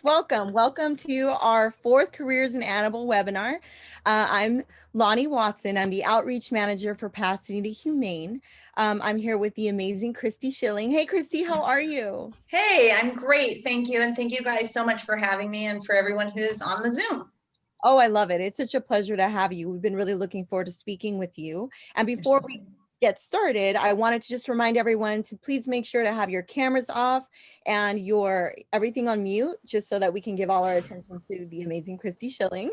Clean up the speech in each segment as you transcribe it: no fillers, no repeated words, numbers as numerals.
Welcome to our fourth Careers in Animal webinar. I'm Lonnie Watson. I'm the Outreach Manager for Pasadena Humane. I'm here with the amazing Christy Schilling. Hey, Christy, how are you? Hey, I'm great. Thank you. And thank you guys so much for having me and for everyone who's on the Zoom. Oh, I love it. It's such a pleasure to have you. We've been really looking forward to speaking with you. And You're so before we sweet. get started, I wanted to just remind everyone to please make sure to have your cameras off and your everything on mute, just so that we can give all our attention to the amazing Christy Schilling.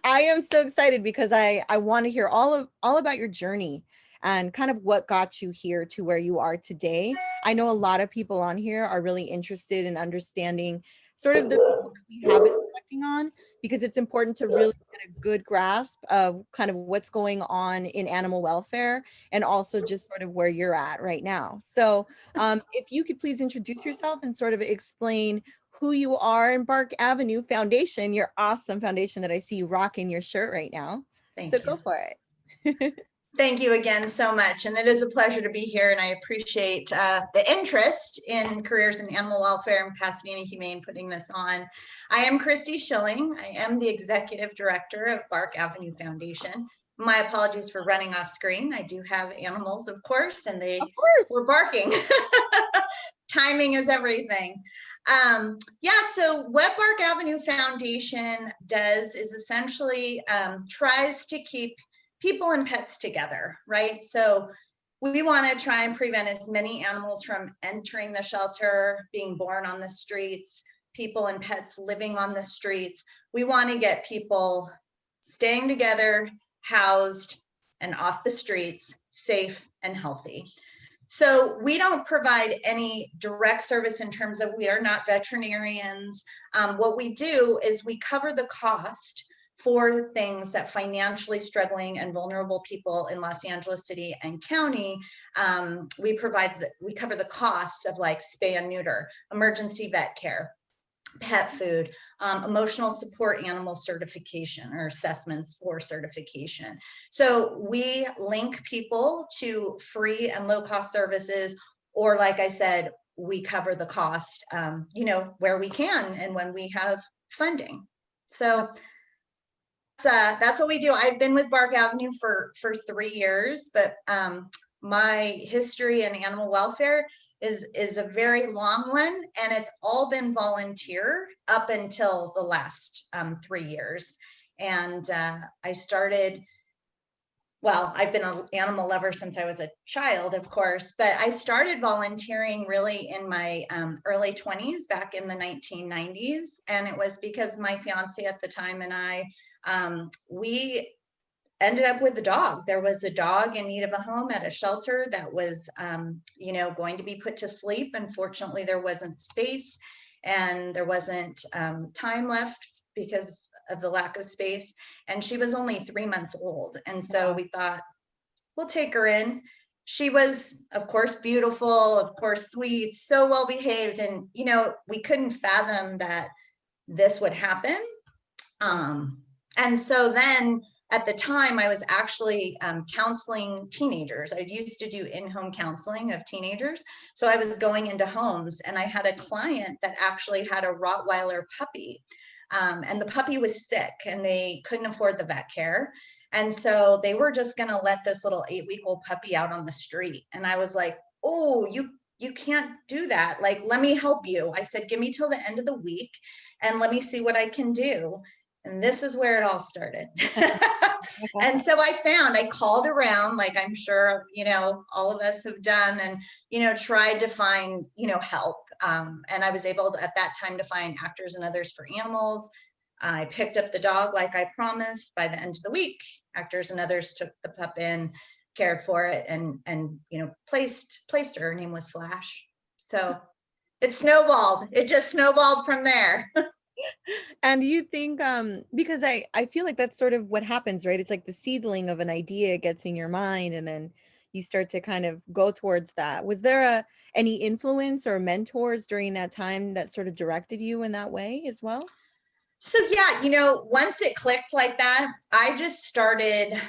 I am so excited because I want to hear all about your journey and kind of what got you here to where you are today. I know a lot of people on here are really interested in understanding sort of the field that we have been reflecting on, because it's important to really get a good grasp of kind of what's going on in animal welfare and also just sort of where you're at right now. So if you could please introduce yourself and sort of explain who you are in Bark Avenue Foundation, your awesome foundation that I see you rocking your shirt right now. Thank So you. go for it. Thank you again so much. And it is a pleasure to be here. And I appreciate the interest in careers in animal welfare and Pasadena Humane putting this on. I am Christy Schilling. I am the Executive Director of Bark Avenue Foundation. My apologies for running off screen. I do have animals, of course, and they were barking. Timing is everything. So what Bark Avenue Foundation does is essentially tries to keep people and pets together, right? So we want to try and prevent as many animals from entering the shelter, being born on the streets, people and pets living on the streets. We want to get people staying together, housed, and off the streets, safe and healthy. So we don't provide any direct service in terms of, we are not veterinarians. What we do is we cover the cost for things that financially struggling and vulnerable people in Los Angeles City and County, we cover the costs of, like spay and neuter, emergency vet care, pet food, emotional support animal certification or assessments for certification. So we link people to free and low cost services, or like I said, we cover the cost, where we can and when we have funding. So that's what we do. I've been with Bark Avenue for 3 years, but my history in animal welfare is a very long one, and it's all been volunteer up until the last 3 years. And I started, well, I've been an animal lover since I was a child, of course, but I started volunteering really in my early 20s back in the 1990s. And it was because my fiance at the time and I, we ended up with a dog. There was a dog in need of a home at a shelter that was, going to be put to sleep. Unfortunately, there wasn't space and there wasn't time left because of the lack of space. And she was only 3 months old. And so we thought, we'll take her in. She was, of course, beautiful, of course, sweet, so well behaved. And, we couldn't fathom that this would happen. And so then at the time I was actually counseling teenagers. I used to do in-home counseling of teenagers. So I was going into homes, and I had a client that actually had a Rottweiler puppy. And the puppy was sick and they couldn't afford the vet care. And so they were just going to let this little 8-week-old puppy out on the street. And I was like, oh, you can't do that. Like, let me help you. I said, give me till the end of the week and let me see what I can do. And this is where it all started. And so I called around, like I'm sure, all of us have done, and, tried to find, help. And I was able to, at that time, to find Actors and Others for Animals. I picked up the dog like I promised. By the end of the week, Actors and Others took the pup in, cared for it, and placed her. Her name was Flash. So it snowballed. It just snowballed from there. And you think, because I feel like that's sort of what happens, right? It's like the seedling of an idea gets in your mind, and then you start to kind of go towards that. Was there any influence or mentors during that time that sort of directed you in that way as well? So yeah, once it clicked like that, I just started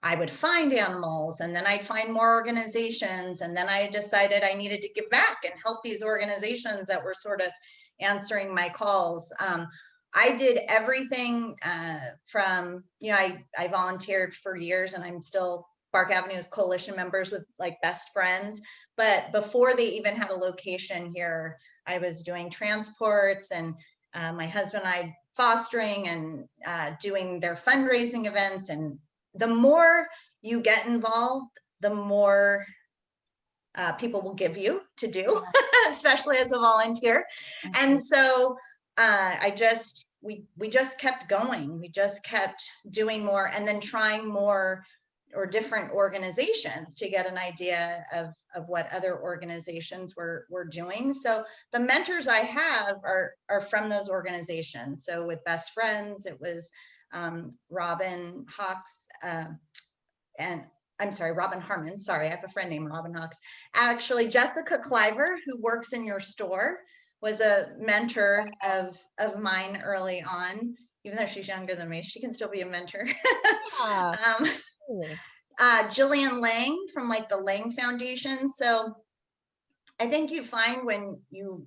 I would find animals, and then I'd find more organizations. And then I decided I needed to give back and help these organizations that were sort of answering my calls. I did everything from, I volunteered for years, and I'm still Park Avenue's coalition members with like best friends. But before they even had a location here, I was doing transports, and my husband and I fostering and doing their fundraising events. And the more you get involved, the more people will give you to do, especially as a volunteer. And so we just kept going. We just kept doing more, and then trying more or different organizations to get an idea of what other organizations were doing. So the mentors I have are from those organizations. So with Best Friends, it was Robin Hawks, and I'm sorry, Robin Harmon. Sorry, I have a friend named Robin Hawks. Actually, Jessica Cliver, who works in your store, was a mentor of mine early on. Even though she's younger than me, she can still be a mentor. Jillian Lang from like the Lang Foundation. So I think you find when you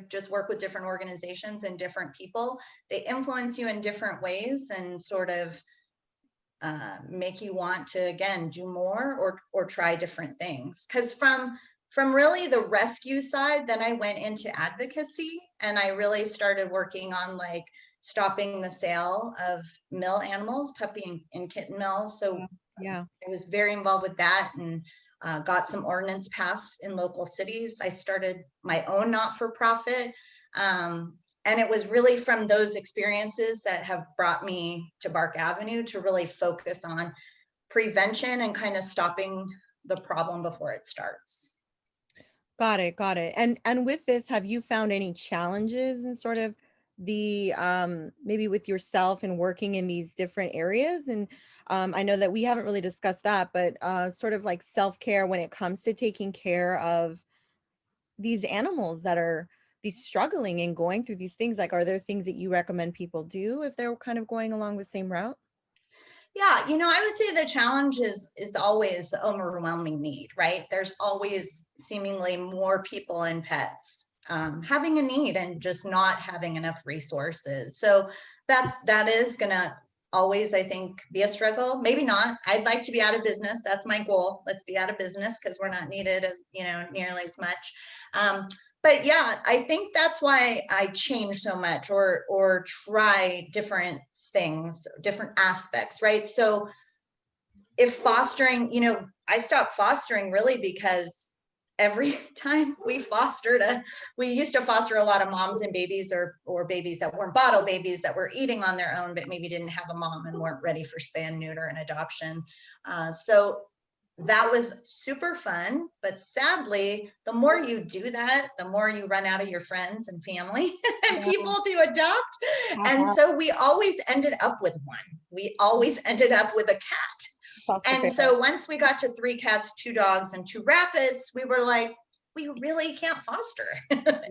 just work with different organizations and different people, they influence you in different ways and sort of make you want to, again, do more or try different things. Because from really the rescue side, then I went into advocacy, and I really started working on like stopping the sale of mill animals, puppy and kitten mills. So yeah, I was very involved with that, and got some ordinance passed in local cities. I started my own not-for-profit. And it was really from those experiences that have brought me to Park Avenue to really focus on prevention and kind of stopping the problem before it starts. got it, got it. And with this, have you found any challenges in sort of the maybe with yourself and working in these different areas? And I know that we haven't really discussed that, but sort of like self-care when it comes to taking care of these animals that are these struggling and going through these things. Like, are there things that you recommend people do if they're kind of going along the same route? Yeah, I would say the challenge is always the overwhelming need, right? There's always seemingly more people and pets having a need and just not having enough resources. So that is gonna always, I think, be a struggle. Maybe not. I'd like to be out of business. That's my goal. Let's be out of business because we're not needed as nearly as much. But yeah, I think that's why I change so much or try different things, different aspects, right? So if fostering, I stopped fostering really because every time we we used to foster a lot of moms and babies or babies that weren't bottle babies that were eating on their own, but maybe didn't have a mom and weren't ready for spay, neuter, and adoption. So that was super fun, but sadly, the more you do that, the more you run out of your friends and family and people to adopt. And so we always ended up with one. We always ended up with a cat. And so once we got to 3 cats, 2 dogs, and 2 rabbits, we were like, we really can't foster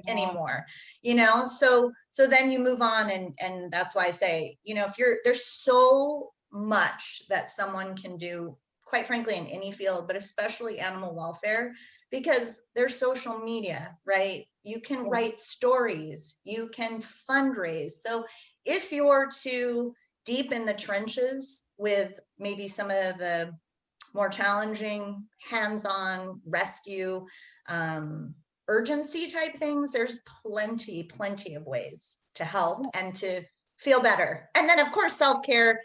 anymore, so then you move on. And that's why I say, if there's so much that someone can do, quite frankly, in any field, but especially animal welfare, because there's social media, right? You can write stories, you can fundraise. So if you're too deep in the trenches with maybe some of the more challenging hands-on rescue, urgency type things, there's plenty of ways to help and to feel better. And then of course, self-care,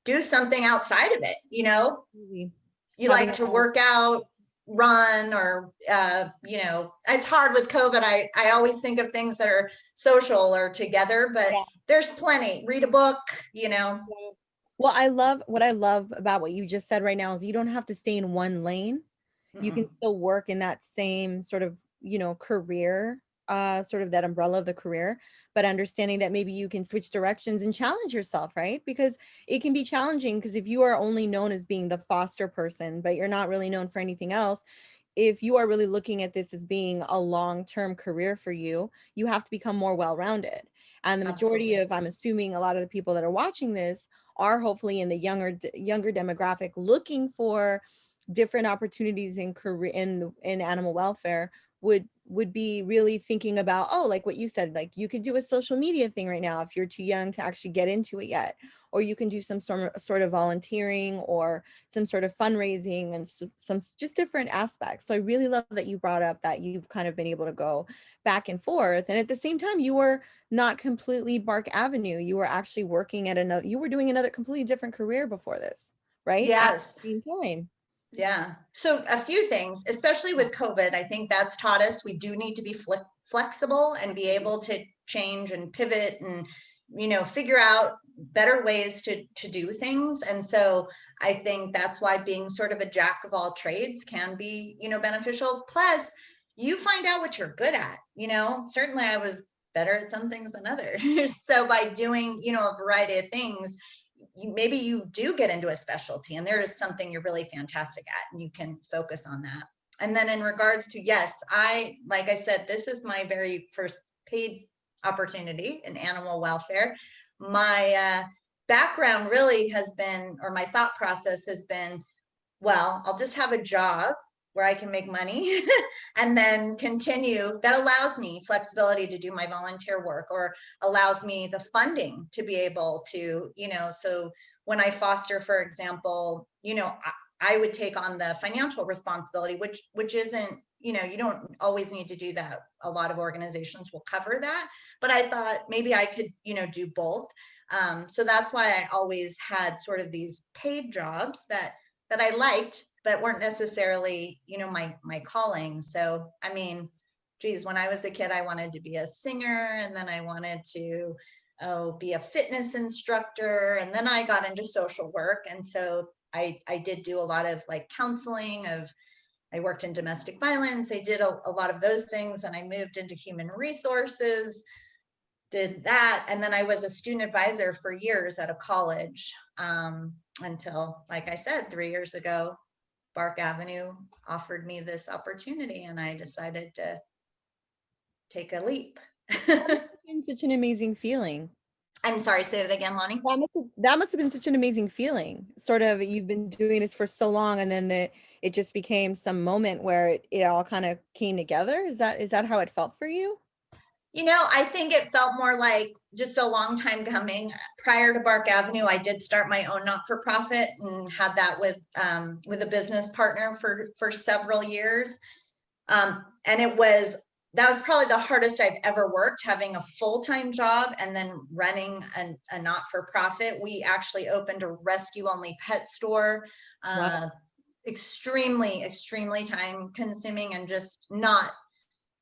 do something outside of it, you like to work out, run, or it's hard with COVID. I always think of things that are social or together, but there's plenty. Read a book. Well, what I love about what you just said right now is you don't have to stay in one lane. You can still work in that same sort of career, sort of that umbrella of the career, but understanding that maybe you can switch directions and challenge yourself, right? Because it can be challenging, because if you are only known as being the foster person, but you're not really known for anything else, if you are really looking at this as being a long-term career for you, you have to become more well-rounded. And the majority Absolutely. of, I'm assuming a lot of the people that are watching this are hopefully in the younger demographic looking for different opportunities in career in animal welfare, would be really thinking about, oh, like what you said, like you could do a social media thing right now if you're too young to actually get into it yet, or you can do some sort of volunteering or some sort of fundraising and some just different aspects. So I really love that you brought up that you've kind of been able to go back and forth, and at the same time you were not completely Bark Avenue, you were actually working at another, you were doing another completely different career before this, right, at Yes. the same time. Yeah. So a few things, especially with COVID, I think that's taught us we do need to be flexible and be able to change and pivot and, figure out better ways to do things. And so I think that's why being sort of a jack of all trades can be, beneficial. Plus, you find out what you're good at, Certainly I was better at some things than others. So by doing, a variety of things, maybe you do get into a specialty and there is something you're really fantastic at and you can focus on that. And then in regards to, yes, like I said, this is my very first paid opportunity in animal welfare. My background really has been, or my thought process has been, well, I'll just have a job where I can make money and then continue. That allows me flexibility to do my volunteer work, or allows me the funding to be able to, so when I foster, for example, I would take on the financial responsibility, which isn't, you don't always need to do that. A lot of organizations will cover that, but I thought maybe I could, do both. So that's why I always had sort of these paid jobs that I liked, but weren't necessarily, my calling. So, I mean, geez, when I was a kid, I wanted to be a singer, and then I wanted to be a fitness instructor, and then I got into social work. And so I did do a lot of like counseling I worked in domestic violence. I did a lot of those things, and I moved into human resources, did that. And then I was a student advisor for years at a college, until, like I said, 3 years ago, Bark Avenue offered me this opportunity and I decided to take a leap. That must have been such an amazing feeling. I'm sorry, say that again, Lonnie. That must have been such an amazing feeling. Sort of, you've been doing this for so long, and then it just became some moment where it all kind of came together. Is that how it felt for you? I think it felt more like just a long time coming. Prior to Bark Avenue, I did start my own not-for-profit and had that with a business partner for several years. And that was probably the hardest I've ever worked, having a full-time job and then running a not-for-profit. We actually opened a rescue-only pet store. Wow. Extremely, extremely time consuming, and just not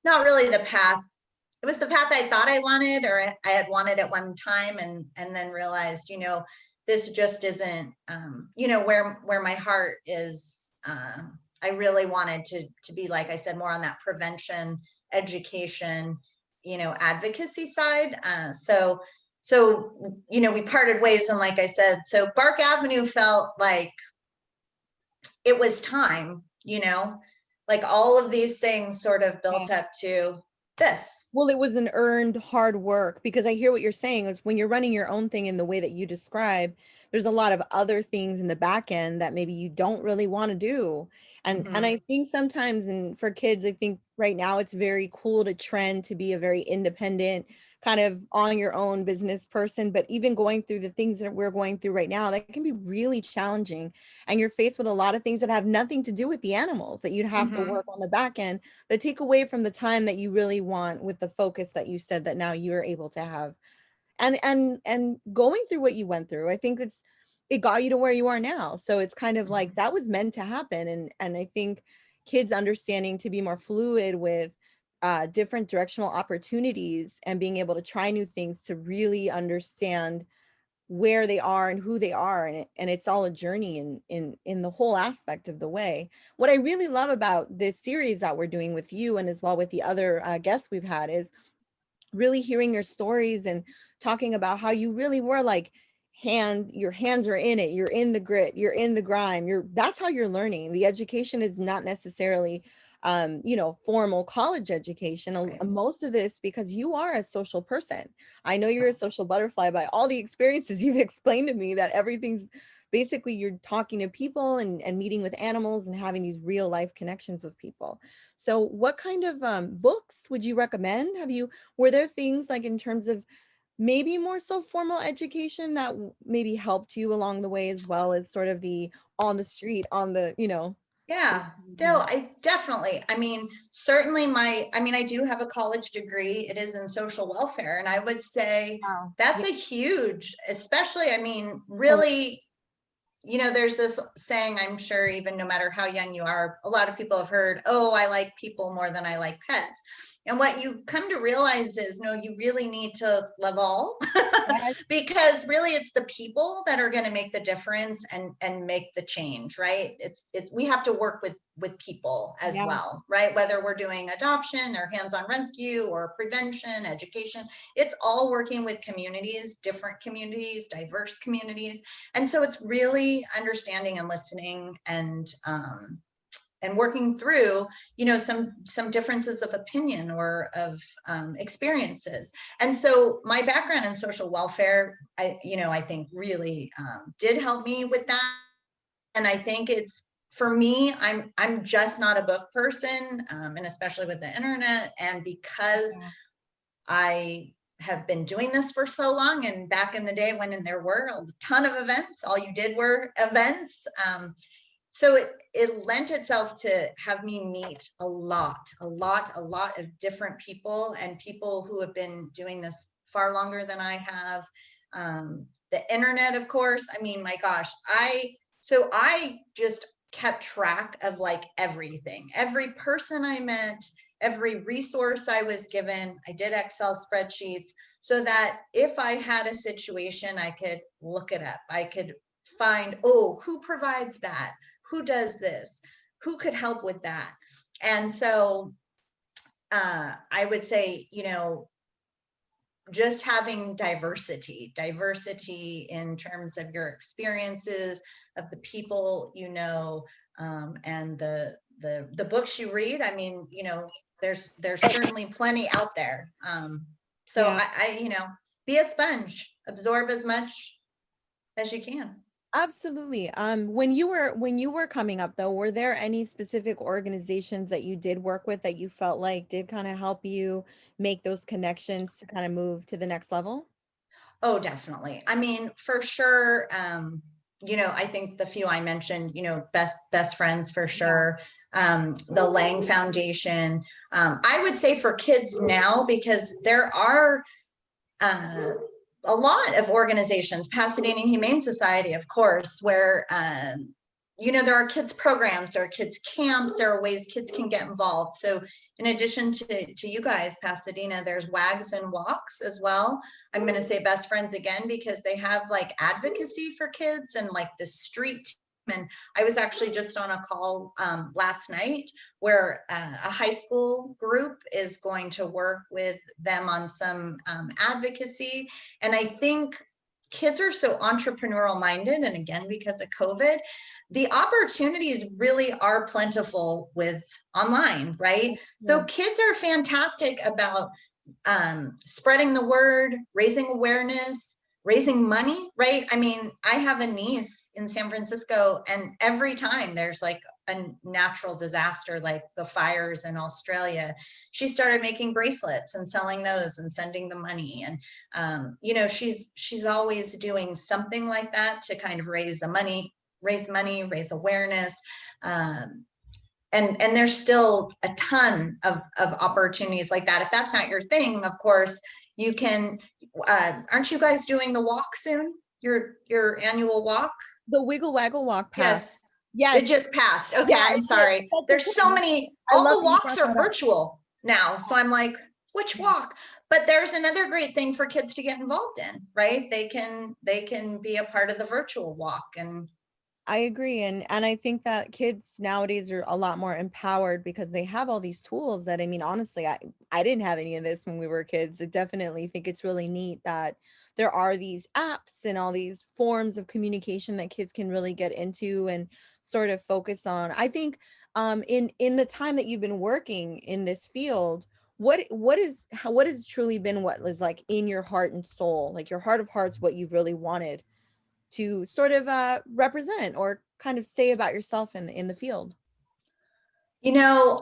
really the path. It was the path I thought I wanted, or I had wanted at one time, and then realized, this just isn't, where my heart is. I really wanted to be, like I said, more on that prevention, education, advocacy side. So we parted ways, and like I said, so Bark Avenue felt like it was time, like all of these things sort of built up to this. Well, it was an earned hard work, because I hear what you're saying is when you're running your own thing in the way that you describe, there's a lot of other things in the back end that maybe you don't really want to do. And I think sometimes, and for kids, I think right now it's very cool to trend to be a very independent, kind of on your own business person. But even going through the things that we're going through right now, that can be really challenging. And you're faced with a lot of things that have nothing to do with the animals that you'd have to work on the back end, that take away from the time that you really want with the focus that you said that now you're able to have. And going through what you went through, I think it got you to where you are now. So it's kind of like that was meant to happen. And I think kids understanding to be more fluid with different directional opportunities and being able to try new things to really understand where they are and who they are, and it's all a journey in the whole aspect of the way. What I really love about this series that we're doing with you, and as well with the other guests we've had, is really hearing your stories and talking about how you really were like your hands are in it, you're in the grit, you're in the grime, that's how you're learning. The education is not necessarily formal college education. Right. Most of this because you are a social person. I know you're a social butterfly by all the experiences you've explained to me, that everything's basically you're talking to people and meeting with animals and having these real life connections with people. So what kind of books would you recommend? Were there things like in terms of maybe more so formal education that maybe helped you along the way, as well as sort of the on the street, on the, Yeah, no, I definitely, certainly I do have a college degree. It is in social welfare. And I would say Wow. that's Yeah. a huge, especially, Oh, really, there's this saying, I'm sure even no matter how young you are, a lot of people have heard, oh, I like people more than I like pets. And what you come to realize is, no, you really need to love all yes. because really it's the people that are going to make the difference and make the change, right? It's we have to work with people as Yeah. well, right? Whether we're doing adoption or hands-on rescue or prevention, education, it's all working with communities, different communities, diverse communities. And so it's really understanding and listening and working through, some differences of opinion or of experiences. And so my background in social welfare, I think really did help me with that. And I think it's, for me, I'm just not a book person, and especially with the internet. And because Yeah. I have been doing this for so long, and back in the day when there were a ton of events, all you did were events. So it lent itself to have me meet a lot of different people, and people who have been doing this far longer than I have. The internet, of course, my gosh, I just kept track of like everything, every person I met, every resource I was given. I did Excel spreadsheets so that if I had a situation, I could look it up. I could find, oh, who provides that? Who does this? Who could help with that? And so I would say, just having diversity in terms of your experiences, of the people, and the books you read. There's certainly plenty out there. So Yeah. I be a sponge, absorb as much as you can. Absolutely. When you were coming up though, were there any specific organizations that you did work with that you felt like did kind of help you make those connections to kind of move to the next level? Oh, definitely. For sure. I think the few I mentioned, best friends for Yeah. sure. The Lang Foundation. I would say for kids now, because there are uh, a lot of organizations, Pasadena Humane Society, of course, where there are kids programs, there are kids camps, there are ways kids can get involved. So in addition to you guys, Pasadena, there's Wags and Walks as well. I'm going to say best friends again, because they have like advocacy for kids and like the street team. And I was actually just on a call last night where a high school group is going to work with them on some advocacy. And I think kids are so entrepreneurial minded. And again, because of COVID, the opportunities really are plentiful with online, right? Yeah. Though kids are fantastic about spreading the word, raising awareness, raising money, right? I have a niece in San Francisco, and every time there's like a natural disaster, like the fires in Australia, she started making bracelets and selling those and sending the money. And she's always doing something like that to kind of raise money, raise awareness. And there's still a ton of opportunities like that. If that's not your thing, of course, you can, aren't you guys doing the walk soon? Your annual walk? The Wiggle Waggle Walk pass. Yes, it Yes. just passed. Okay, Yeah, I'm it did. sorry. That's There's okay. so many, I all love the that you walks brought are that up. virtual now. So I'm like, which Yeah. walk? But there's another great thing for kids to get involved in, right? They can be a part of the virtual walk. And I agree. And I think that kids nowadays are a lot more empowered because they have all these tools that, I mean, honestly, I didn't have any of this when we were kids. I definitely think it's really neat that there are these apps and all these forms of communication that kids can really get into and sort of focus on. I think in the time that you've been working in this field, what has truly been what was like in your heart and soul, like your heart of hearts, what you've really wanted to sort of represent or kind of say about yourself in the field? You know,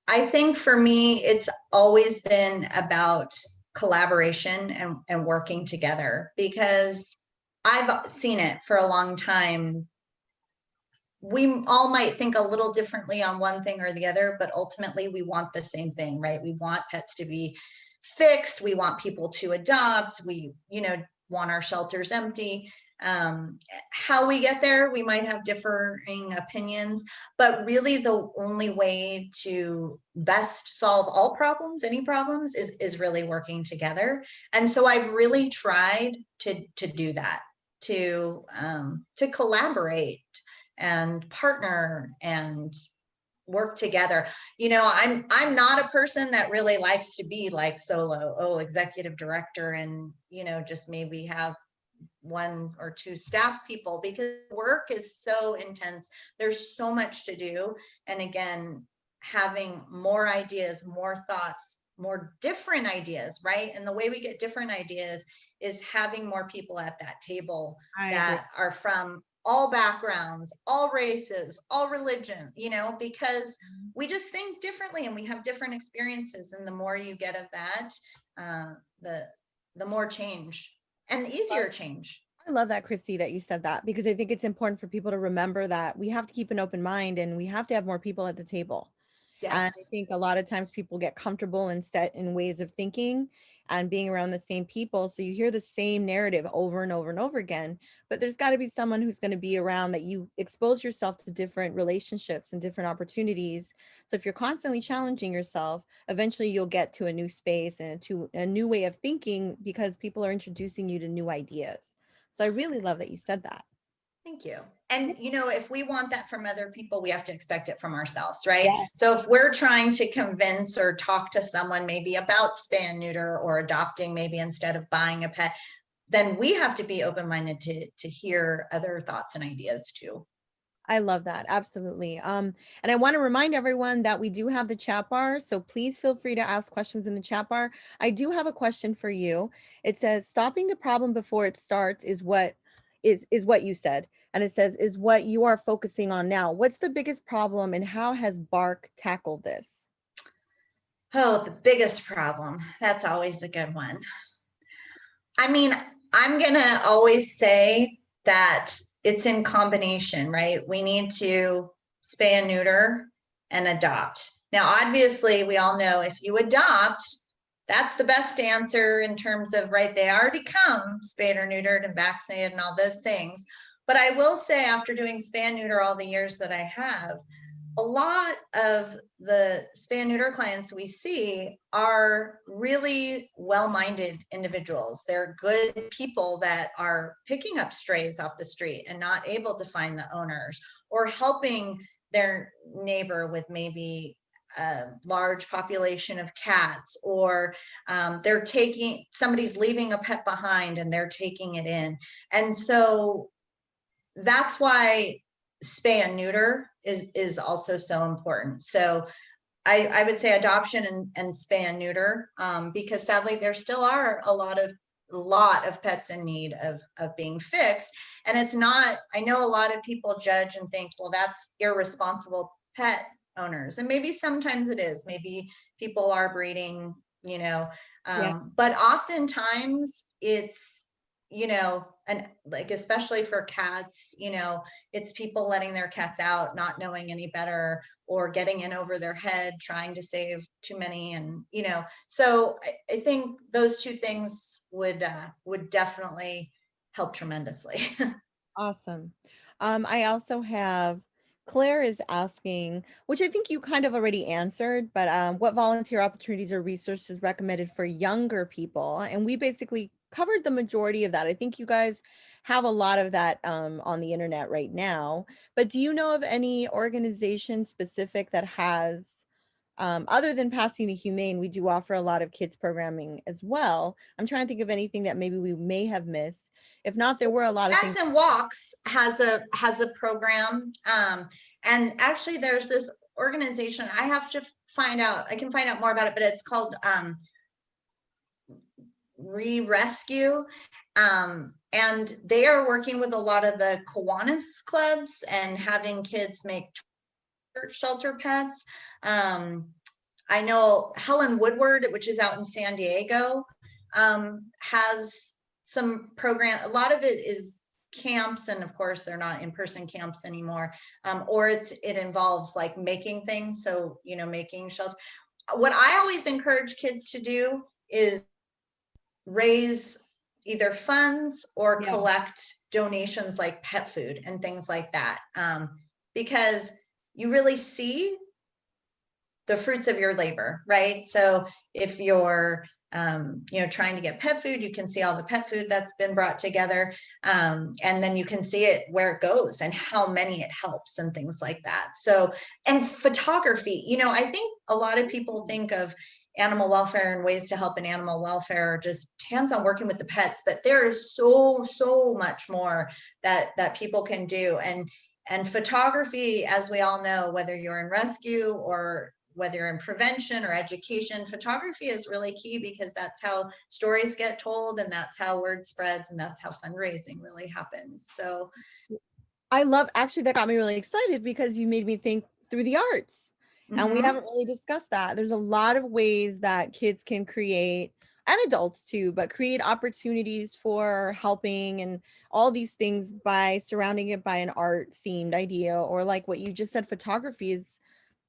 I think for me, it's always been about collaboration and working together because I've seen it for a long time. We all might think a little differently on one thing or the other, but ultimately we want the same thing, right? We want pets to be fixed. We want people to adopt. We, want our shelters empty. How we get there, we might have differing opinions, but really the only way to best solve all problems, any problems, is really working together. And so I've really tried to do that, to collaborate and partner and work together. I'm not a person that really likes to be like solo, executive director, and just maybe have one or two staff people, because work is so intense. There's so much to do. And again, having more ideas, more thoughts, more different ideas, right? And the way we get different ideas is having more people at that table I agree. that are from all backgrounds, all races, all religion, because we just think differently and we have different experiences. And the more you get of that, uh, the more change and the easier change. I love that, Christy, that you said that, because I think it's important for people to remember that we have to keep an open mind and we have to have more people at the table. And I Yes. think a lot of times people get comfortable and set in ways of thinking and being around the same people. So you hear the same narrative over and over and over again. But there's got to be someone who's going to be around that you expose yourself to different relationships and different opportunities. So if you're constantly challenging yourself, eventually you'll get to a new space and to a new way of thinking because people are introducing you to new ideas. So I really love that you said that. Thank you. And if we want that from other people, we have to expect it from ourselves, right? Yeah. So if we're trying to convince or talk to someone maybe about spay and neuter or adopting maybe instead of buying a pet, then we have to be open-minded to hear other thoughts and ideas too. I love that. Absolutely. And I want to remind everyone that we do have the chat bar. So please feel free to ask questions in the chat bar. I do have a question for you. It says stopping the problem before it starts is what you said. And it says is what you are focusing on now. What's the biggest problem and how has Bark tackled this? Oh, the biggest problem. That's always a good one. I mean, I'm going to always say that it's in combination, right? We need to spay and neuter and adopt. Now, obviously, we all know if you adopt, that's the best answer in terms of, right, they already come spayed or neutered and vaccinated and all those things. But I will say, after doing spay and neuter all the years that I have, a lot of the spay and neuter clients we see are really well-minded individuals. They're good people that are picking up strays off the street and not able to find the owners, or helping their neighbor with maybe a large population of cats, or somebody's leaving a pet behind and they're taking it in. And so that's why spay and neuter is also so important. So I would say adoption and spay and neuter, because sadly there still are a lot of pets in need of being fixed. And it's not, I know a lot of people judge and think, well, that's irresponsible pet owners. And maybe sometimes it is, maybe people are breeding, Yeah. but oftentimes it's, and like, especially for cats, it's people letting their cats out, not knowing any better, or getting in over their head, trying to save too many. And, so I think those two things would definitely help tremendously. Awesome. I also have Claire is asking, which I think you kind of already answered, but what volunteer opportunities or resources recommended for younger people? And we basically covered the majority of that. I think you guys have a lot of that on the internet right now. But do you know of any organization specific that has, other than Pasadena Humane, we do offer a lot of kids programming as well. I'm trying to think of anything that maybe we may have missed. If not, there were a lot of Backs things. and Walks has a program, and actually there's this organization. I have to find out. I can find out more about it, but it's called Rescue, and they are working with a lot of the Kiwanis clubs and having kids make shelter pets. I know Helen Woodward, which is out in San Diego, has some program. A lot of it is camps, and of course they're not in-person camps anymore, or it involves like making things, so making shelter. What I always encourage kids to do is raise either funds or collect donations like pet food and things like that, because you really see the fruits of your labor, right? So if you're trying to get pet food, you can see all the pet food that's been brought together, and then you can see it where it goes and how many it helps and things like that. So, and photography, I think a lot of people think of animal welfare and ways to help in animal welfare, just hands-on working with the pets, but there is so much more that people can do. And photography, as we all know, whether you're in rescue or whether you're in prevention or education, photography is really key, because that's how stories get told, and that's how word spreads, and that's how fundraising really happens. So I love, actually, that got me really excited because you made me think through the arts. And we haven't really discussed that. There's a lot of ways that kids can create, and adults too, but create opportunities for helping and all these things by surrounding it by an art themed idea, or like what you just said, photography is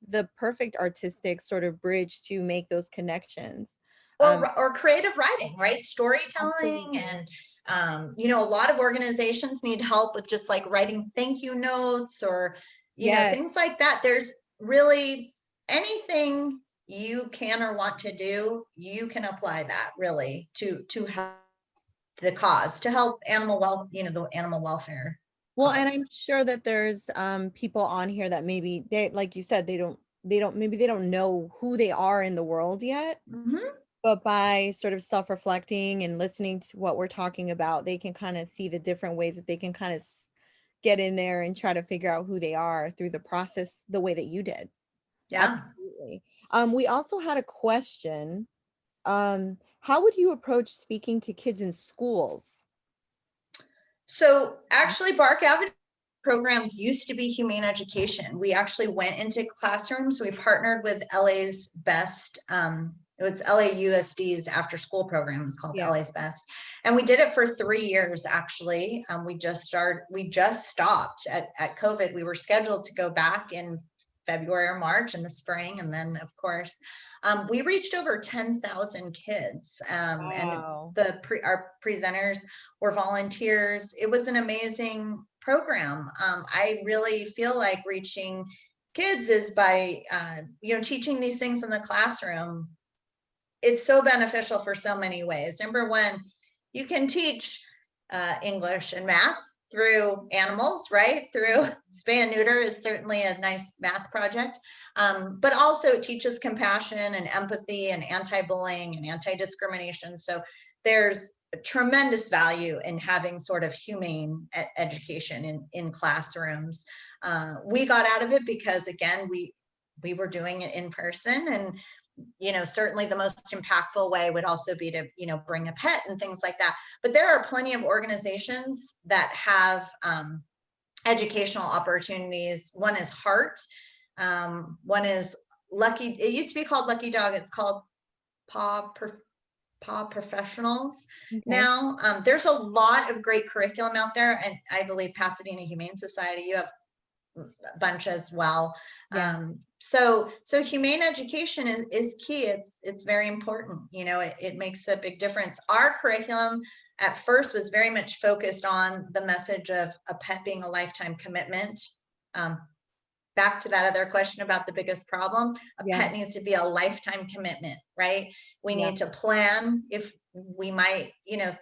the perfect artistic sort of bridge to make those connections. Or creative writing, right? Storytelling. Absolutely. And a lot of organizations need help with just like writing thank you notes, or Yes. things like that. There's really anything you can or want to do, you can apply that really to help the cause, to help animal the animal welfare Well, and cause. I'm sure that there's people on here that maybe they, like you said, maybe they don't know who they are in the world yet, but by sort of self-reflecting and listening to what we're talking about, they can kind of see the different ways that they can kind of get in there and try to figure out who they are through the process, the way that you did. Yeah. Absolutely. We also had a question. How would you approach speaking to kids in schools? So actually, Bark Avenue programs used to be humane education. We actually went into classrooms. We partnered with LA's Best. It was LAUSD's after school program. It's called LA's Best. And we did it for 3 years, actually. We just stopped at COVID. We were scheduled to go back in February or March in the spring. And then of course, we reached over 10,000 kids, and our presenters were volunteers. It was an amazing program. I really feel like reaching kids is by, teaching these things in the classroom. It's so beneficial for so many ways. Number one, you can teach English and math through animals, right? Through spay and neuter is certainly a nice math project, but also it teaches compassion and empathy and anti-bullying and anti-discrimination. So there's a tremendous value in having sort of humane education in classrooms. We got out of it because, again, we were doing it in person, and certainly the most impactful way would also be to, bring a pet and things like that. But there are plenty of organizations that have educational opportunities. One is Heart. One is Lucky. It used to be called Lucky Dog. It's called Paw Professionals. Now, there's a lot of great curriculum out there. And I believe Pasadena Humane Society, you have a bunch as well. So humane education is key. It's very important. It makes a big difference. Our curriculum at first was very much focused on the message of a pet being a lifetime commitment. back to that other question about the biggest problem, a Yeah. pet needs to be a lifetime commitment, right? We Yeah. need to plan if we might,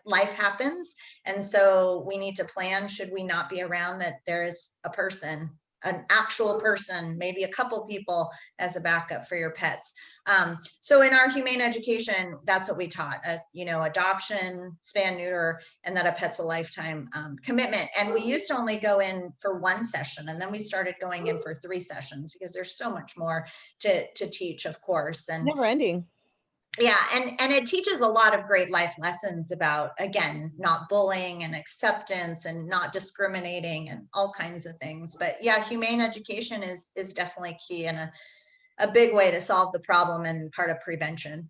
life happens. And so we need to plan, should we not be around, that there's a person, an actual person, maybe a couple people as a backup for your pets. So in our humane education, that's what we taught, adoption, spay, neuter, and that a pet's a lifetime commitment. And we used to only go in for one session, and then we started going in for 3 sessions because there's so much more to teach, of course. And Never ending. yeah, and it teaches a lot of great life lessons about, again, not bullying and acceptance and not discriminating and all kinds of things. But yeah, humane education is definitely key and a big way to solve the problem and part of prevention.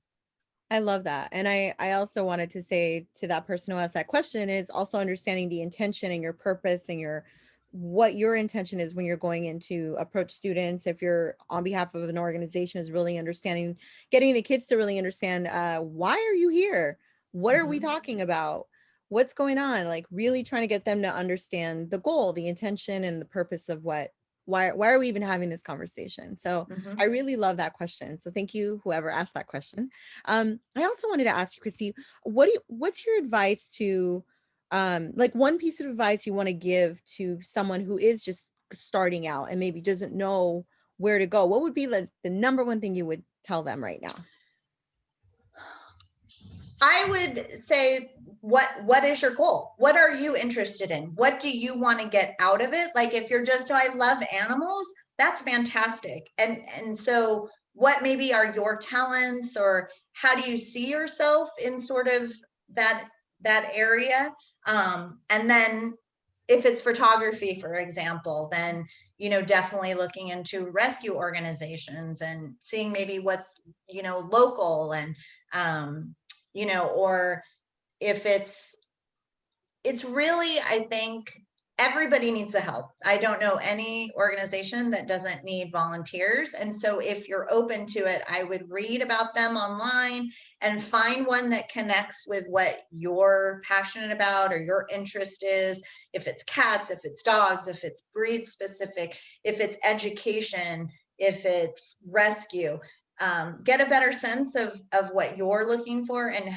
I love that. And I also wanted to say to that person who asked that question is also understanding the intention and your purpose and what your intention is when you're going in to approach students. If you're on behalf of an organization, is really understanding, getting the kids to really understand, why are you here? What are we talking about? What's going on? Like really trying to get them to understand the goal, the intention, and the purpose of why are we even having this conversation? So I really love that question. So thank you, whoever asked that question. I also wanted to ask you, Chrissy, what's your advice to, like one piece of advice you want to give to someone who is just starting out and maybe doesn't know where to go? What would be the number one thing you would tell them right now? I would say, what is your goal? What are you interested in? What do you want to get out of it? Like if you're just, so I love animals, that's fantastic. And so what maybe are your talents, or how do you see yourself in sort of that area? And then if it's photography, for example, then definitely looking into rescue organizations and seeing maybe what's local, and or if it's really, I think everybody needs the help. I don't know any organization that doesn't need volunteers. And so if you're open to it, I would read about them online and find one that connects with what you're passionate about or your interest is. If it's cats, if it's dogs, if it's breed specific, if it's education, if it's rescue. Get a better sense of what you're looking for and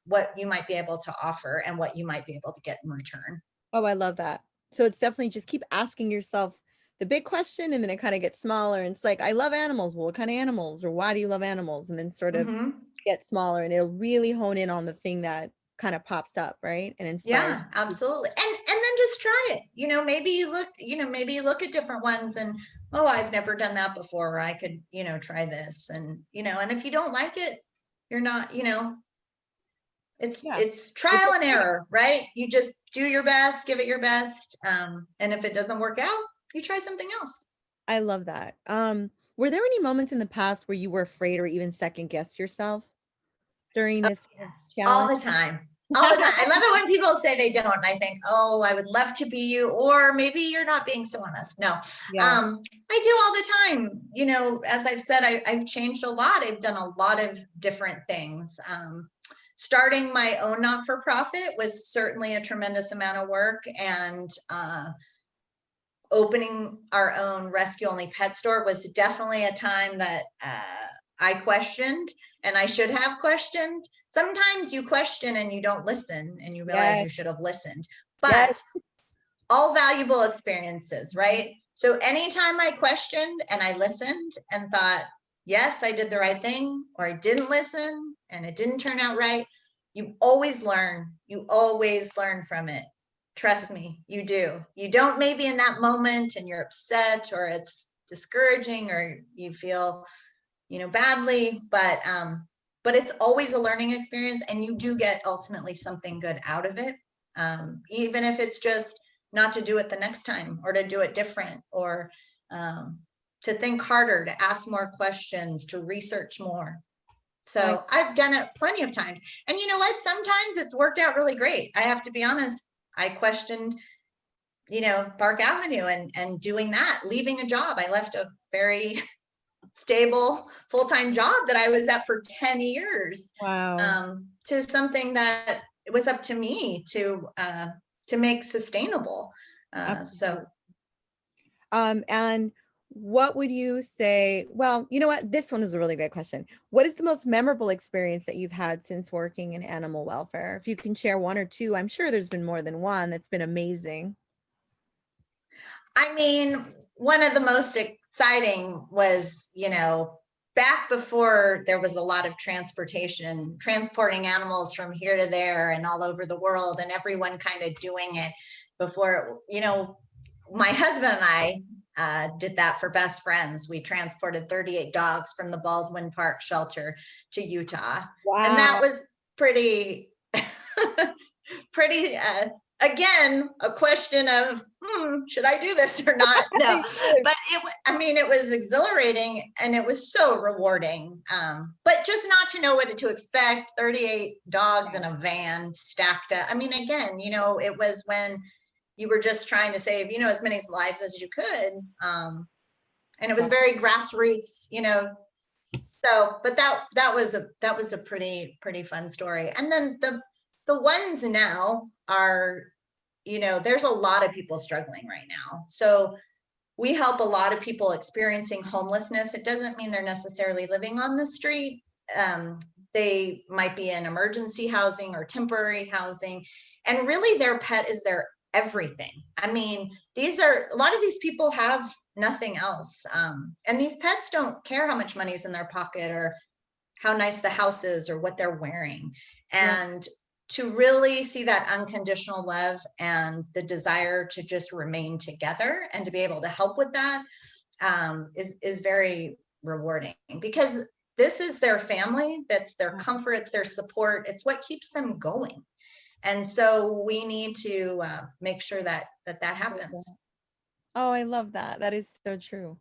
what you might be able to offer and what you might be able to get in return. Oh, I love that. So it's definitely just keep asking yourself the big question, and then it kind of gets smaller. And it's like, I love animals. Well, what kind of animals? Or why do you love animals? And then sort of get smaller, and it'll really hone in on the thing that kind of pops up, right? And inspires. Yeah, absolutely. And then just try it. Maybe you look at different ones and, oh, I've never done that before, or I could, try this. And, and if you don't like it, you're not, Yeah. it's trial and error, right? You just do your best, give it your best. And if it doesn't work out, you try something else. I love that. Were there any moments in the past where you were afraid or even second guessed yourself during this Yes, all challenge? the time. All the time. I love it when people say they don't. And I think, oh, I would love to be you, or maybe you're not being so honest. No, Yeah. I do all the time. As I've said, I've changed a lot. I've done a lot of different things. Starting my own not-for-profit was certainly a tremendous amount of work, and opening our own rescue-only pet store was definitely a time that I questioned, and I should have questioned. Sometimes you question and you don't listen, and you realize you should have listened. But all valuable experiences, right? So anytime I questioned and I listened and thought, yes, I did the right thing, or I didn't listen and it didn't turn out right, you always learn. You always learn from it. Trust me, you do. You don't maybe in that moment and you're upset or it's discouraging or you feel, badly, but it's always a learning experience, and you do get ultimately something good out of it. Even if it's just not to do it the next time, or to do it different, or to think harder, to ask more questions, to research more. So I've done it plenty of times. And you know what? Sometimes it's worked out really great. I have to be honest. I questioned, Park Avenue and doing that, leaving a job. I left a very stable full-time job that I was at for 10 years. Wow. To something that it was up to me to make sustainable. So And what would you say? Well, you know what? This one is a really great question. What is the most memorable experience that you've had since working in animal welfare? If you can share one or two, I'm sure there's been more than one that's been amazing. I mean, one of the most exciting was, back before there was a lot of transportation, transporting animals from here to there and all over the world, and everyone kind of doing it before, my husband and I did that for Best Friends. We transported 38 dogs from the Baldwin Park shelter to Utah. And that Wow. was pretty, pretty, again, a question of, should I do this or not? No, but it was exhilarating and it was so rewarding. But just not to know what to expect, 38 dogs in a van stacked up. Again, it was when you were just trying to save, as many lives as you could. And it was very grassroots, so, but that was a pretty fun story. And then the ones now are, there's a lot of people struggling right now. So we help a lot of people experiencing homelessness. It doesn't mean they're necessarily living on the street. They might be in emergency housing or temporary housing, and really their pet is their everything. A lot of these people have nothing else. And these pets don't care how much money is in their pocket or how nice the house is or what they're wearing. And to really see that unconditional love and the desire to just remain together and to be able to help with that is very rewarding, because this is their family, that's their comfort, it's their support, it's what keeps them going. And so we need to make sure that happens. Oh, I love that. That is so true.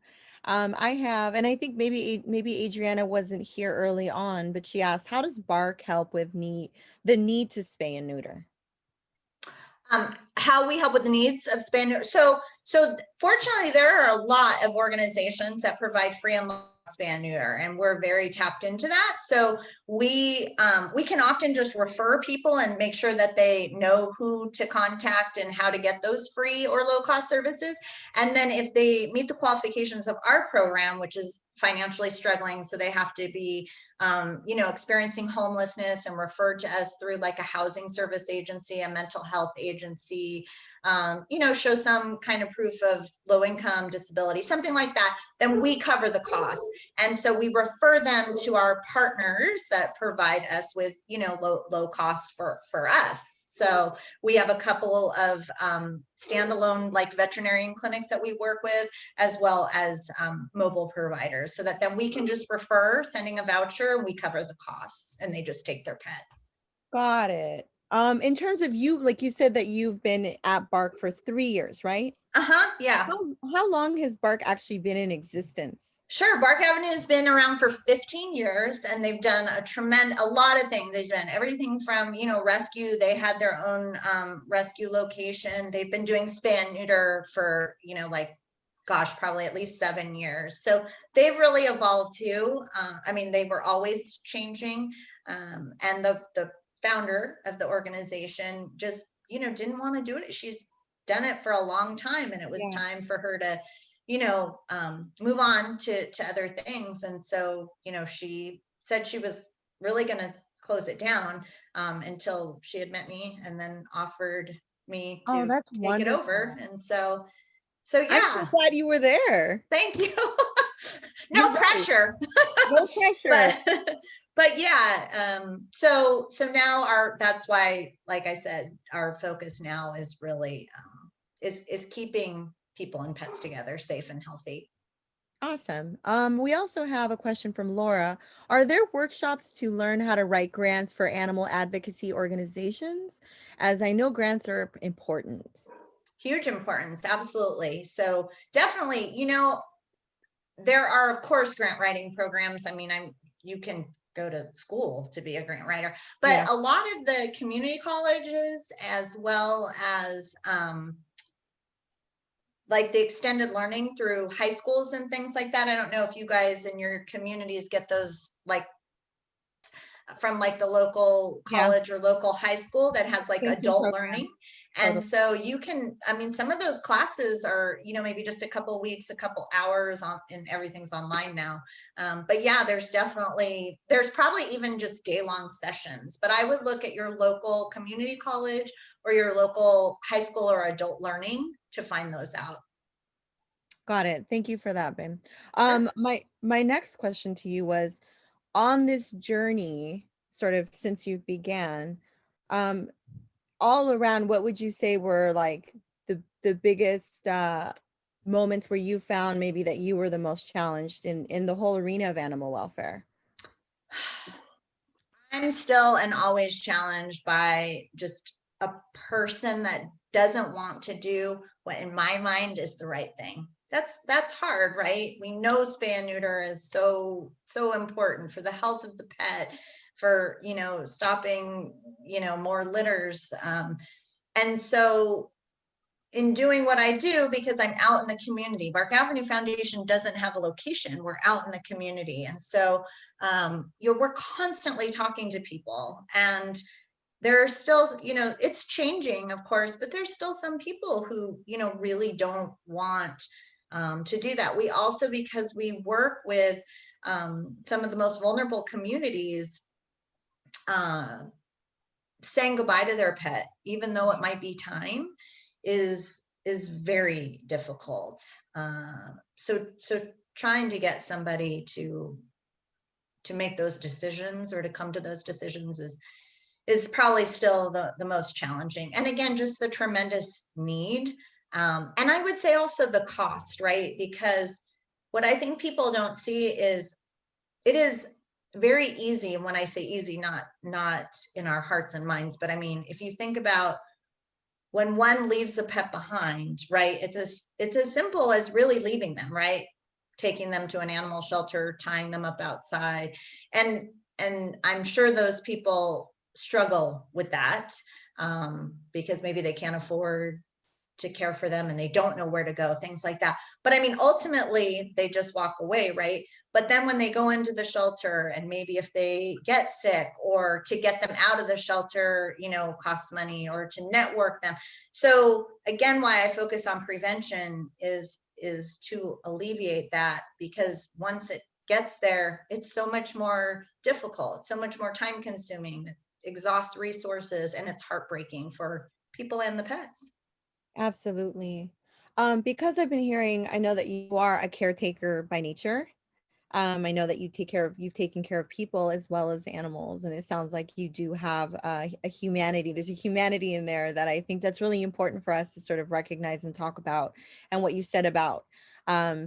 I have, and I think maybe Adriana wasn't here early on, but she asked, how does Bark help with the need to spay and neuter? How we help with the needs of spay. So fortunately, there are a lot of organizations that provide free and spay and neuter, and we're very tapped into that. So we can often just refer people and make sure that they know who to contact and how to get those free or low cost services. And then if they meet the qualifications of our program, which is financially struggling, so they have to be experiencing homelessness and referred to us through like a housing service agency, a mental health agency, show some kind of proof of low income, disability, something like that, then we cover the costs. And so we refer them to our partners that provide us with, low costs for us. So we have a couple of standalone like veterinarian clinics that we work with, as well as mobile providers, so that then we can just refer, sending a voucher, and we cover the costs and they just take their pet. Got it. In terms of you, like you said that you've been at Bark for 3 years, right? Yeah. How long has Bark actually been in existence? Sure. Bark Avenue has been around for 15 years, and they've done a lot of things. They've done everything from, rescue. They had their own rescue location. They've been doing spay and neuter for, probably at least 7 years. So they've really evolved too. They were always changing. And the founder of the organization just, didn't want to do it. She's done it for a long time, and it was time for her to move on to other things. And so, she said she was really going to close it down until she had met me, and then offered me Oh, to that's take it over. wonderful. And so I'm so yeah, glad you were there. thank you. You're No right. pressure. No pressure. But yeah, so now that's why, like I said, our focus now is really is keeping people and pets together, safe and healthy. Awesome. We also have a question from Laura. Are there workshops to learn how to write grants for animal advocacy organizations? As I know grants are important. Huge importance, absolutely. So definitely, there are of course grant writing programs. You can go to school to be a grant writer, but a lot of the community colleges, as well as like the extended learning through high schools and things like that. I don't know if you guys in your communities get those, like, from like the local Yeah. college or local high school that has like Training adult learning. programs. And Totally. so you can, I mean, some of those classes are, you know, maybe just a couple of weeks, a couple hours on, and everything's online now. But yeah, there's probably even just day-long sessions, but I would look at your local community college or your local high school or adult learning to find those out. Got it. Thank you for that, babe. Sure. My next question to you was, on this journey, sort of since you began, um, all around, what would you say were like the biggest moments where you found maybe that you were the most challenged in the whole arena of animal welfare? I'm still and always challenged by just a person that doesn't want to do what in my mind is the right thing. That's hard, right? We know spay and neuter is so important for the health of the pet, for, you know, stopping, you know, more litters. And so in doing what I do, because I'm out in the community, Bark Avenue Foundation doesn't have a location. We're out in the community. And so we're constantly talking to people, and there are still, you know, it's changing, of course, but there's still some people who, you know, really don't want to do that. We also, because we work with some of the most vulnerable communities, saying goodbye to their pet, even though it might be time, is very difficult. So trying to get somebody to make those decisions or to come to those decisions is probably still the most challenging. And again, just the tremendous need. And I would say also the cost, right? Because what I think people don't see is it is very easy. And when I say easy, not in our hearts and minds, but I mean, if you think about when one leaves a pet behind, right? It's as simple as really leaving them, right? Taking them to an animal shelter, tying them up outside. And I'm sure those people struggle with that because maybe they can't afford to care for them and they don't know where to go, things like that. But I mean, ultimately, they just walk away, right? But then when they go into the shelter and maybe if they get sick, or to get them out of the shelter, you know, costs money, or to network them. So again, why I focus on prevention is to alleviate that, because once it gets there, it's so much more difficult, so much more time consuming, exhausts resources, and it's heartbreaking for people and the pets. Absolutely. Because I've been hearing, I know that you are a caretaker by nature. I know that you've taken care of people as well as animals, and it sounds like you do have a humanity. There's a humanity in there that I think that's really important for us to sort of recognize and talk about. And what you said about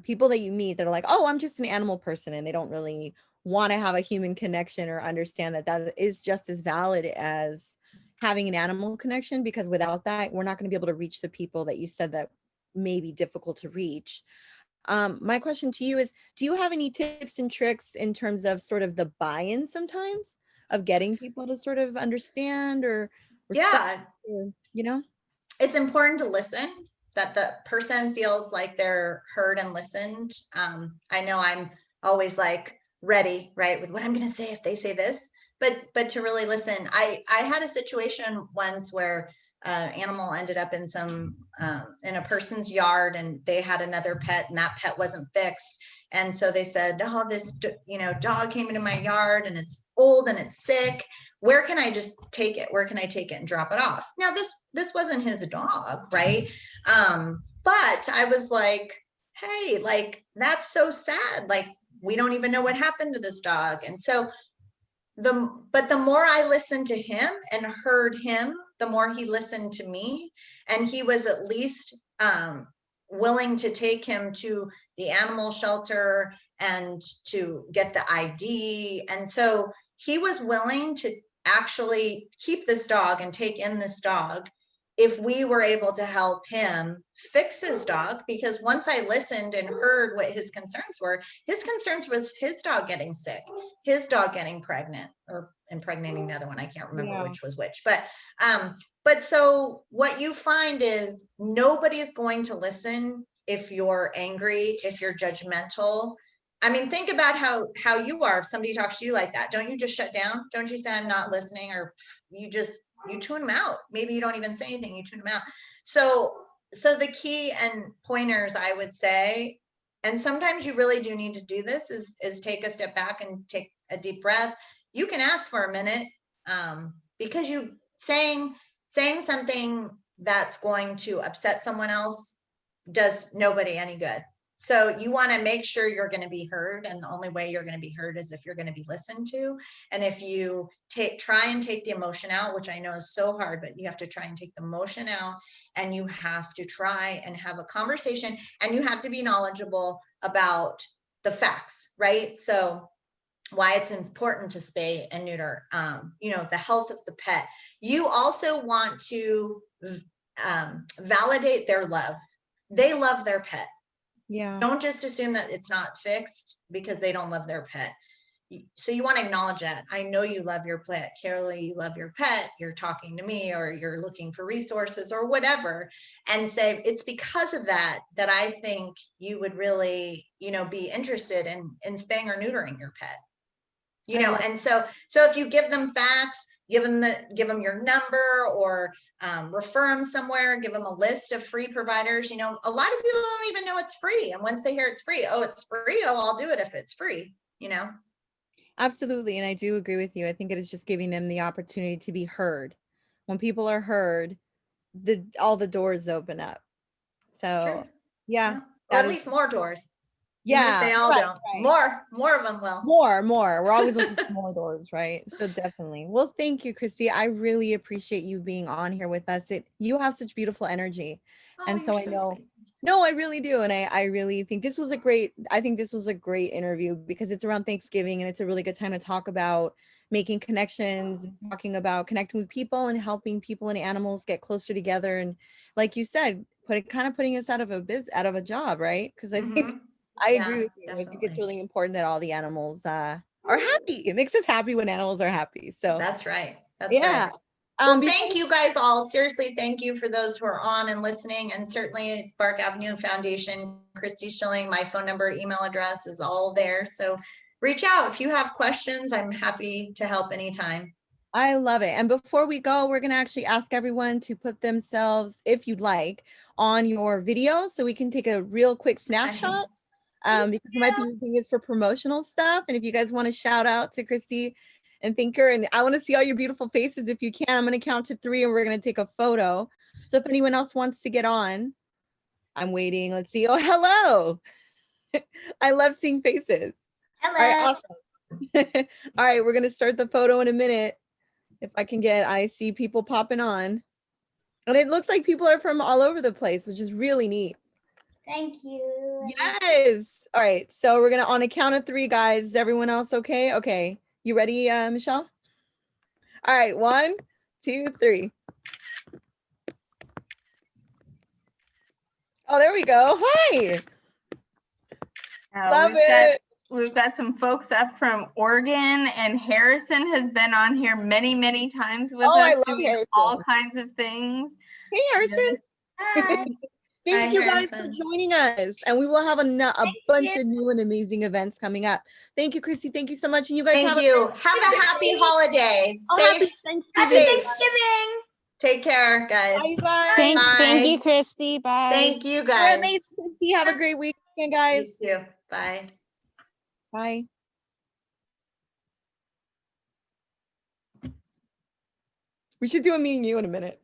people that you meet that are like, oh, I'm just an animal person, and they don't really want to have a human connection or understand that that is just as valid as having an animal connection, because without that, we're not going to be able to reach the people that you said that may be difficult to reach. My question to you is, do you have any tips and tricks in terms of sort of the buy-in sometimes of getting people to sort of understand or respect, Yeah, or, you know? it's important to listen, that the person feels like they're heard and listened. I know I'm always like ready, right, with what I'm going to say if they say this, but to really listen. I had a situation once where animal ended up in in a person's yard, and they had another pet, and that pet wasn't fixed. And so they said, oh, this, you know, dog came into my yard and it's old and it's sick. Where can I just take it? Where can I take it and drop it off? Now, this wasn't his dog, right? But I was like, hey, like, that's so sad. Like, we don't even know what happened to this dog. And so but the more I listened to him and heard him, the more he listened to me. And he was at least willing to take him to the animal shelter and to get the ID. And so he was willing to actually keep this dog and take in this dog if we were able to help him fix his dog. Because once I listened and heard what his concerns were, his concerns was his dog getting sick, his dog getting pregnant, or impregnating the other one. I can't remember Yeah. which was which, but so what you find is nobody's going to listen if you're angry, if you're judgmental. I mean, think about how you are. If somebody talks to you like that, don't you just shut down? Don't you say, I'm not listening, or you tune them out? Maybe you don't even say anything, you tune them out. So the key and pointers, I would say, and sometimes you really do need to do this, is take a step back and take a deep breath. You can ask for a minute, because you saying something that's going to upset someone else does nobody any good. So you want to make sure you're going to be heard. And the only way you're going to be heard is if you're going to be listened to. And if you try and take the emotion out, which I know is so hard, but you have to try and take the emotion out, and you have to try and have a conversation, and you have to be knowledgeable about the facts, right? So why it's important to spay and neuter, the health of the pet. You also want to validate their love. They love their pet. Yeah. Don't just assume that it's not fixed because they don't love their pet. So you want to acknowledge that. I know you love your pet. Carolee, you love your pet. You're talking to me, or you're looking for resources or whatever, and say, it's because of that I think you would really, be interested in spaying or neutering your pet. And so if you give them facts, give them your number, or refer them somewhere, give them a list of free providers. A lot of people don't even know it's free. And once they hear it's free, it's free. Oh, I'll do it if it's free, Absolutely. And I do agree with you. I think it is just giving them the opportunity to be heard. When people are heard, all the doors open up. So yeah, or at least more doors. Yeah, even if they all don't. Right. More of them will. More. We're always looking for more doors, right? So definitely. Well, thank you, Christy. I really appreciate you being on here with us. You have such beautiful energy. And so I know, sweet. No, I really do. And I really think this was a great interview, because it's around Thanksgiving, and it's a really good time to talk about making connections, talking about connecting with people and helping people and animals get closer together. And like you said, putting us out of a job, right? Because I think I agree with you. Definitely. I think it's really important that all the animals are happy. It makes us happy when animals are happy. So that's right. That's right. Well, thank you guys all. Seriously, thank you for those who are on and listening. And certainly Bark Avenue Foundation, Christy Schilling, my phone number, email address is all there. So reach out if you have questions. I'm happy to help anytime. I love it. And before we go, we're going to actually ask everyone to put themselves, if you'd like, on your video so we can take a real quick snapshot. Because we might be using this for promotional stuff. And if you guys want to shout out to Christy and thank her, and I want to see all your beautiful faces if you can. I'm going to count to 3 and we're going to take a photo. So if anyone else wants to get on, I'm waiting. Let's see. Oh, hello. I love seeing faces. Hello. All right, awesome. All right, we're going to start the photo in a minute. If I see people popping on. And it looks like people are from all over the place, which is really neat. Thank you. Yes. All right. So we're going to, on a count of 3, guys. Is everyone else okay? Okay. You ready, Michelle? All right. 1, 2, 3. Oh, there we go. Hi. Love it. We've got some folks up from Oregon, and Harrison has been on here many, many times with us. I love Harrison. All kinds of things. Hey, Harrison. Hi. Thank you guys for joining us. And we will have a bunch of new and amazing events coming up. Thank you, Christy. Thank you so much. And you guys have a happy holiday. Happy Thanksgiving. Take care, guys. Bye. Thank you, Christy. Bye. Thank you, guys. Amazing, Christy. Have a great weekend, guys. You too. Bye. Bye. We should do a me and you in a minute.